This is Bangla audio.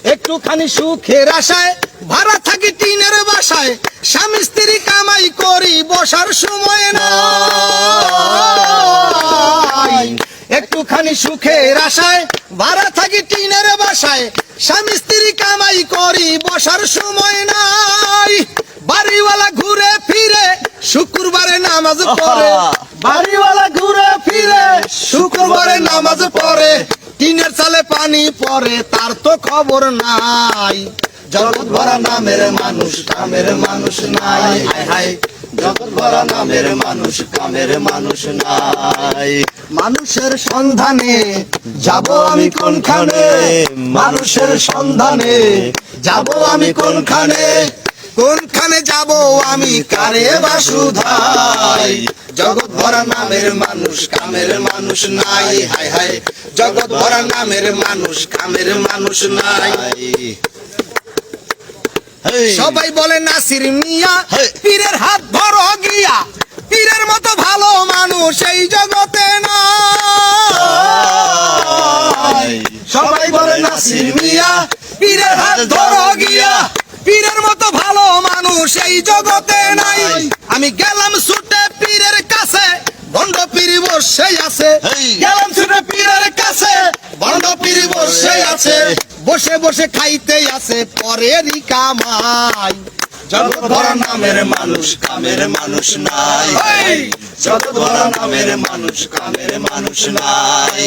একটুখানি সুখের আশায় ভাড়া থাকি টিনের বাসায়, স্বামী স্ত্রী কামাই করি বসার সময় নাই। একটুখানি সুখের আশায় ভাড়া থাকি টিনের বাসায়, স্বামী স্ত্রী কামাই করি বসার সময় নাই। বাড়িওয়ালা ঘুরে ফিরে শুক্রবারে নামাজ পড়ে, বাড়িওয়ালা ঘুরে ফিরে শুক্রবারে নামাজ পড়ে, টিনের চালে পানি পড়ে তার তো খবর নাই। জগৎ ভরা নামের মানুষ কামের মানুষ নাই, হায় হায় জগৎ ভরা নামের মানুষ কামের মানুষ নাই। মানুষের সন্ধানে যাব আমি কোনখানে, মানুষের সন্ধানে যাব আমি কোনখানে, কোনখানে যাব আমি কারে বাসুধাই। জগৎ ভরা নামের মানুষ কামের মানুষ নাই, হায় হায় জগৎ ভরা নামের মানুষ কামের মানুষ নাই। সবাই বলে নাসির মিয়া পীরের হাত ধরো গিয়া, পীরের মতো ভালো মানুষ এই জগতে নাই। সবাই বলে নাসির মিয়া পীরের হাত ধরো গিয়া, পীরের মতো ভালো মানুষ এই জগতে নাই। আমি গেলাম ছুটে পীরের কাছে, ভণ্ড পীর বসে আছে, গেলাম ছুটে পীরের কাছে, ভণ্ড পীর বসে আছে, বসে বসে খাইতে আছে পরেরই কামাই। জগৎ ভরা নামের মানুষ কামের মানুষ নাই, জগৎ ভরা নামের মানুষ কামের মানুষ নাই।